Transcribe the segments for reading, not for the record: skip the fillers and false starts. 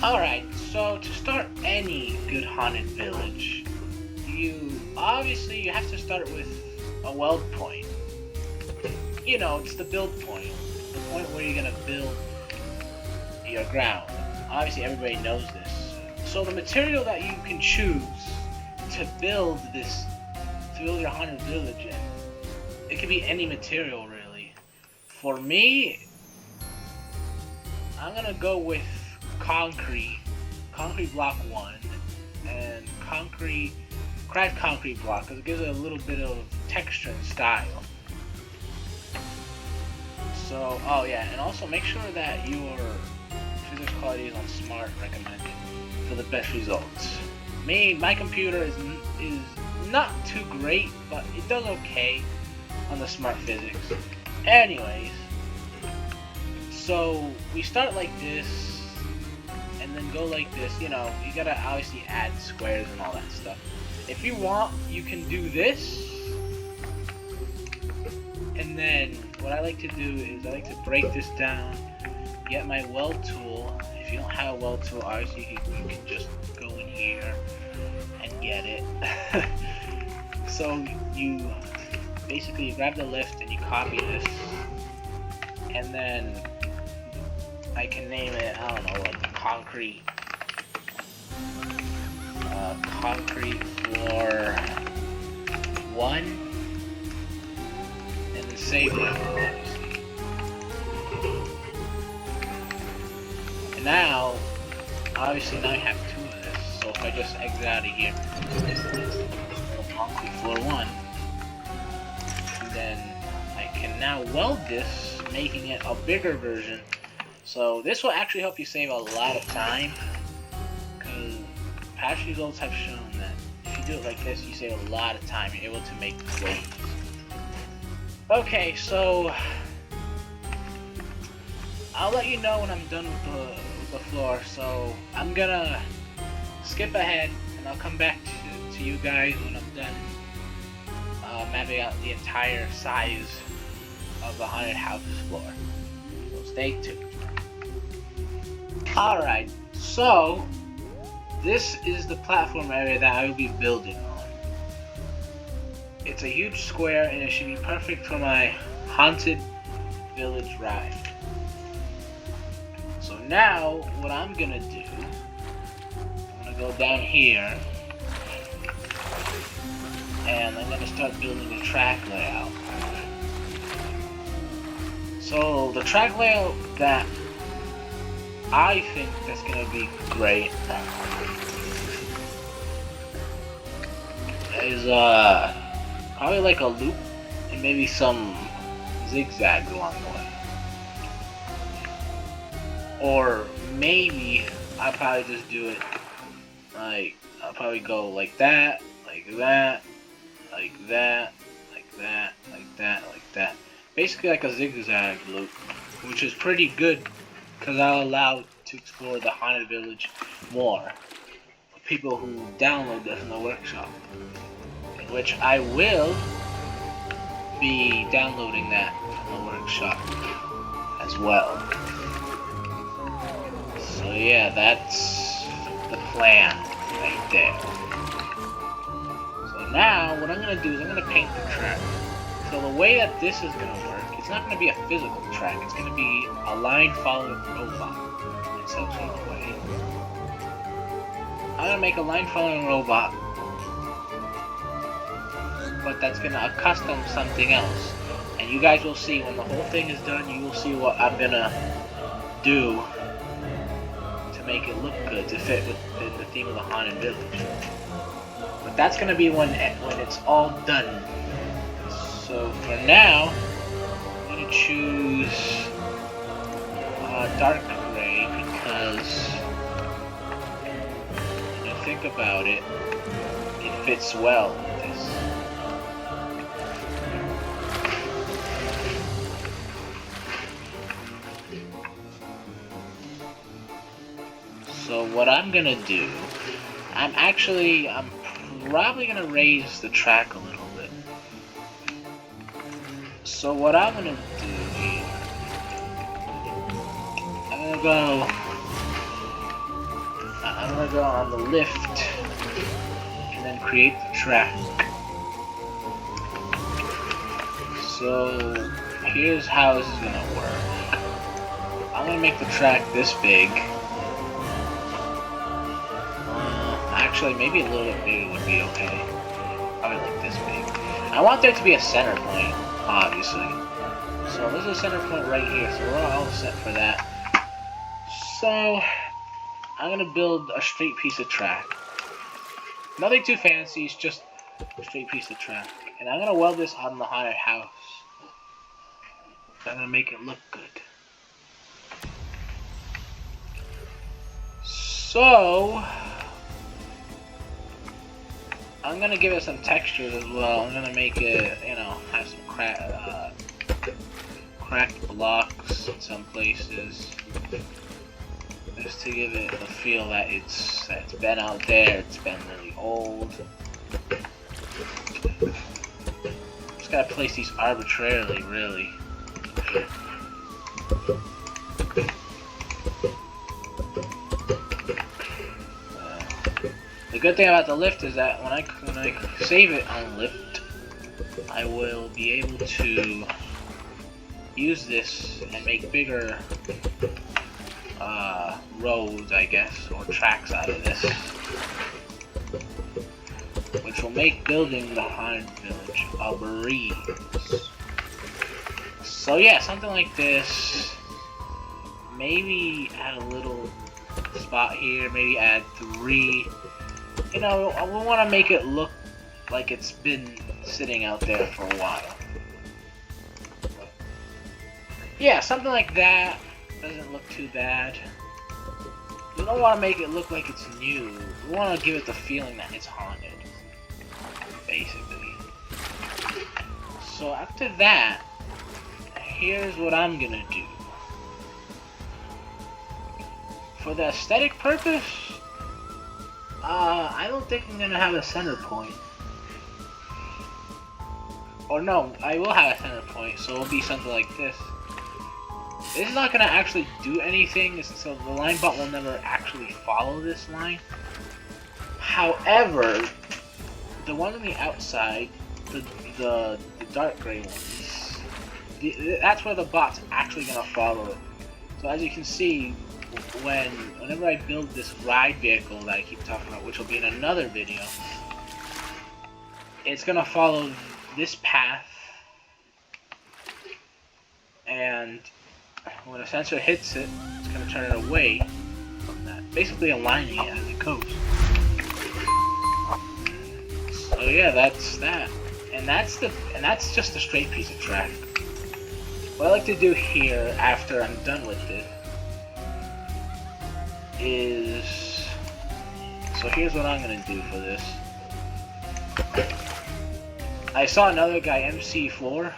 Alright, so to start any good haunted village, you have to start with a weld point. You know, it's the build point. The point where you're gonna build your ground. Obviously everybody knows this. So the material that you can choose to build your haunted village in, it could be any material really. For me, I'm gonna go with concrete block 1, and cracked concrete block, because it gives it a little bit of texture and style. So, oh yeah, and also make sure that your physics quality is on smart recommended for the best results. My computer is not too great, but it does okay on the smart physics. Anyways, so we start like this, and then go like this. You know, you gotta obviously add squares and all that stuff. If you want, you can do this, and then what I like to do is I like to break this down, get my weld tool. If you don't have a weld tool, obviously you can just go in here and get it. So you basically grab the lift and you copy this, and then I can name it, I don't know, like concrete floor 1, and then save it, obviously. And now you have 2 of this, so if I just exit out of here, concrete floor 1, and then I can now weld this, making it a bigger version. So this will actually help you save a lot of time, because past results have shown that if you do it like this, you save a lot of time. You're able to make waves. Okay, so I'll let you know when I'm done with the floor. So I'm gonna skip ahead, and I'll come back to you guys when I'm done mapping out the entire size of the haunted house floor. So stay tuned. Alright, so this is the platform area that I will be building on. It's a huge square, and it should be perfect for my haunted village ride. So now what I'm gonna do, I'm gonna go down here, and I'm gonna start building the track layout. So the track layout that I think that's gonna be great is probably like a loop and maybe some zigzags along the way. Or maybe I'll probably just do it like, I'll probably go like that, like that, like that, like that, like that, like that. Basically like a zigzag loop, which is pretty good, because I'll allow to explore the haunted village more for people who download this in the workshop, which I will be downloading that from the workshop as well. So yeah, that's the plan right there. So now what I'm going to do is I'm going to paint the track. So the way that this is going to work, it's not going to be a physical track, it's going to be a line following robot in some sort of way. I'm going to make a line following robot, but that's going to custom something else. And you guys will see when the whole thing is done, you will see what I'm going to do to make it look good, to fit within the theme of the haunted village. But that's going to be when it's all done. So for now, I'm going to choose dark gray, because when you think about it, it fits well with this. So what I'm going to do, I'm probably going to raise the track a little bit. So what I'm going to do here, I'm going to go I'm gonna go on the lift and then create the track. So here's how this is gonna work. I'm gonna make the track this big. Actually, maybe a little bit bigger would be okay. Probably like this big. I want there to be a center point, obviously. So there's a center point right here, so we're all set for that. So I'm gonna build a straight piece of track. Nothing too fancy, it's just a straight piece of track. And I'm gonna weld this on the haunted house. I'm gonna make it look good. So I'm gonna give it some textures as well. I'm gonna make it, you know, have some cracked blocks in some places, just to give it the feel that it's been out there. It's been really old. Just gotta place these arbitrarily, really. The good thing about the lift is that when I save it on lift, I will be able to use this and make bigger roads, I guess, or tracks out of this, which will make building the haunted village a breeze. So yeah, something like this. Maybe add a little spot here. Maybe add 3. You know, we want to make it look like it's been sitting out there for a while. Yeah, something like that. Doesn't look too bad. We don't want to make it look like it's new. We want to give it the feeling that it's haunted, basically. So after that, here's what I'm gonna do. For the aesthetic purpose, I don't think I'm gonna have a center point. Or no, I will have a center point, so it'll be something like this. This is not gonna actually do anything, so the line bot will never actually follow this line. However, the one on the outside, the dark gray ones, that's where the bot's actually gonna follow it. So as you can see, whenever I build this ride vehicle that I keep talking about, which will be in another video, it's gonna follow this path, and when a sensor hits it, it's gonna turn it away from that, basically aligning it as it goes. So yeah, that's that, and that's just a straight piece of track. What I like to do here after I'm done with it is, so here's what I'm gonna do for this. I saw another guy, MC4,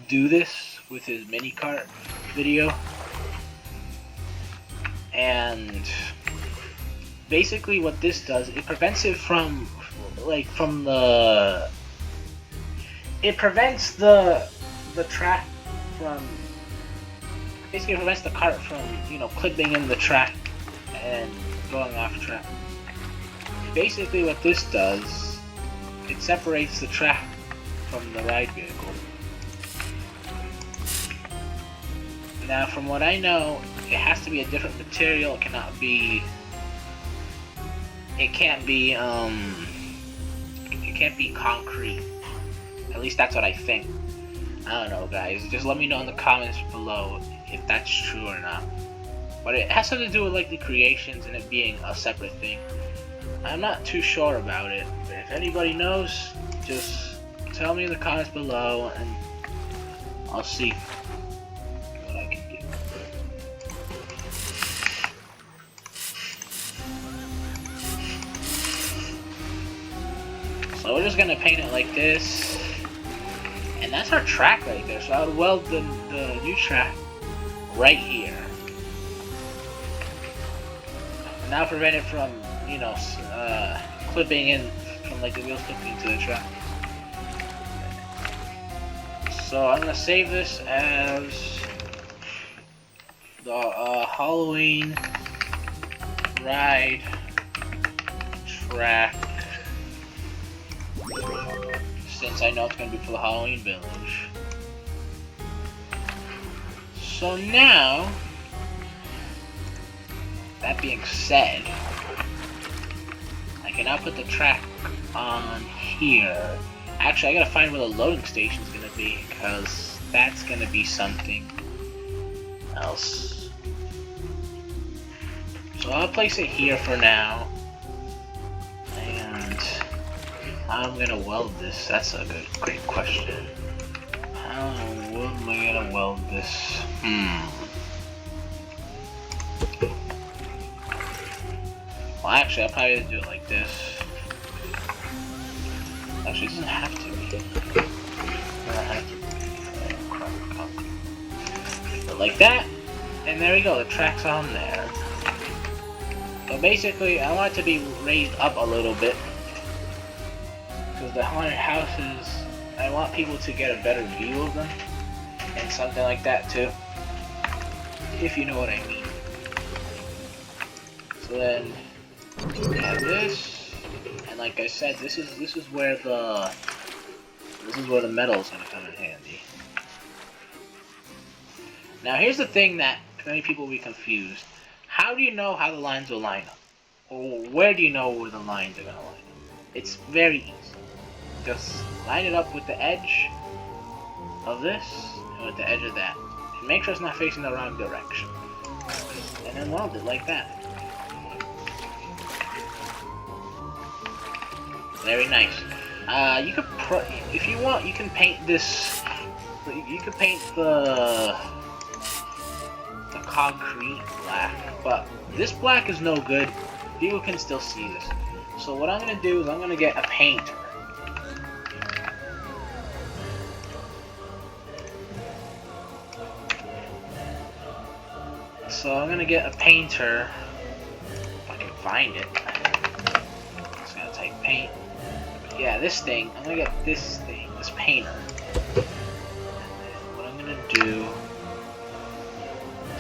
do this with his mini cart video, and basically what this does, it prevents it from, like, it prevents the track from, basically it prevents the cart from, you know, clipping in the track and going off track. Basically what this does, it separates the track from the ride vehicle. Now from what I know, it has to be a different material. It cannot be, it can't be concrete. At least that's what I think. I don't know, guys. Just let me know in the comments below if that's true or not. But it has something to do with, like, the creations and it being a separate thing. I'm not too sure about it. But if anybody knows, just tell me in the comments below and I'll see what I can do. So we're just gonna paint it like this. And that's our track right there. So I would weld the new track right here. And now prevent it from, you know, clipping in, from, like, the wheels clipping into the track. So I'm gonna save this as the Halloween ride track, since I know it's gonna be for the Halloween Village. So now, that being said, I can now put the track on here. Actually, I gotta find where the loading station is gonna be, because that's gonna be something else. So I'll place it here for now. And how am I gonna weld this? That's a great question. How am I gonna weld this? Well, actually, I'll probably do it like this. Actually, it doesn't have to be. It doesn't have to be. But like that, and there we go. The track's on there. So basically, I want it to be raised up a little bit, because the haunted houses, I want people to get a better view of them, and something like that too, if you know what I mean. So then we have this, and like I said, this is where the metal is gonna come in handy. Now here's the thing that many people will be confused. How do you know how the lines will line up? Or where do you know where the lines are gonna line up? It's very easy. Just line it up with the edge of this and with the edge of that. And make sure it's not facing the wrong direction. And then weld it like that. Very nice. You could, if you want, you can paint this. You can paint the concrete black, but this black is no good. People can still see this. So what I'm gonna do is I'm gonna get a painter. So I'm gonna get a painter. If I can find it. Just gonna type paint. Yeah, this thing. I'm gonna get this thing, this painter. And then what I'm gonna do.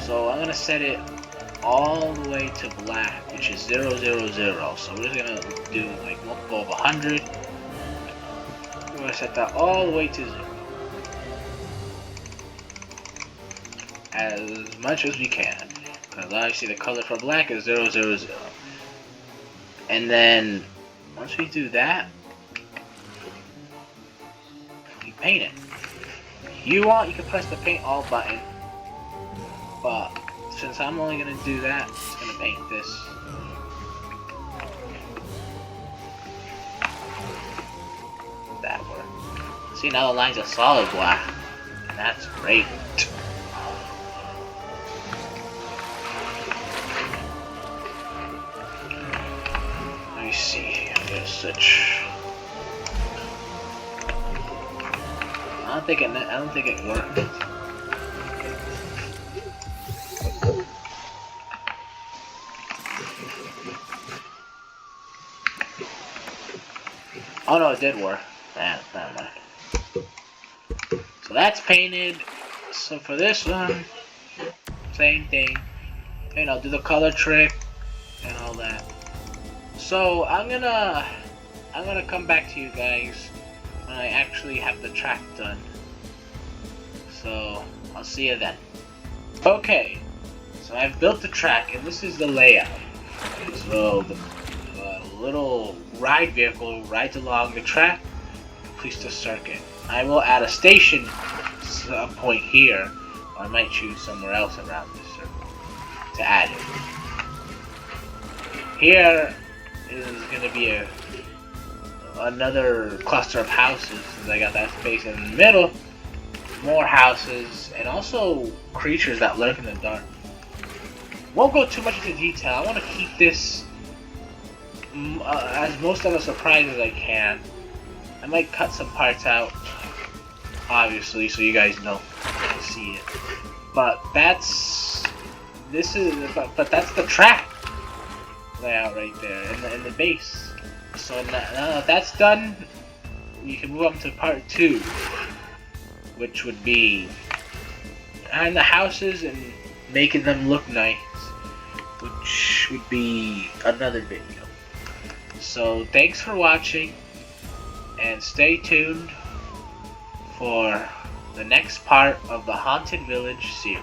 So I'm gonna set it all the way to black, which is 0, 0, 0. So we're just gonna do like multiple of 100. We're gonna set that all the way to 0. As much as we can. Because obviously the color for black is 0, 0, 0. And then once we do that, we paint it. If you want, you can press the paint all button. But since I'm only gonna do that, it's gonna paint this. That worked. See, now the line's a solid black. And that's great. Let me see. I'm gonna switch. I don't think it worked. Oh no, it did work. Never mind. So that's painted. So for this one, same thing. And I'll do the color trick and all that. So I'm gonna come back to you guys when I actually have the track done. So I'll see you then. Okay, so I've built the track and this is the layout. So the little ride vehicle rides along the track, completes the circuit. I will add a station point here, or I might choose somewhere else around this circle to add it. Here is going to be another cluster of houses, since I got that space in the middle. More houses, and also creatures that lurk in the dark. Won't go too much into detail. I want to keep this as most of a surprise as I can. I might cut some parts out, obviously, so you guys know to see it. But that's that's the track layout right there, and the base. So now that that's done, we can move on to part 2, which would be behind the houses and making them look nice, which would be another video. So thanks for watching, and stay tuned for the next part of the Haunted Village series.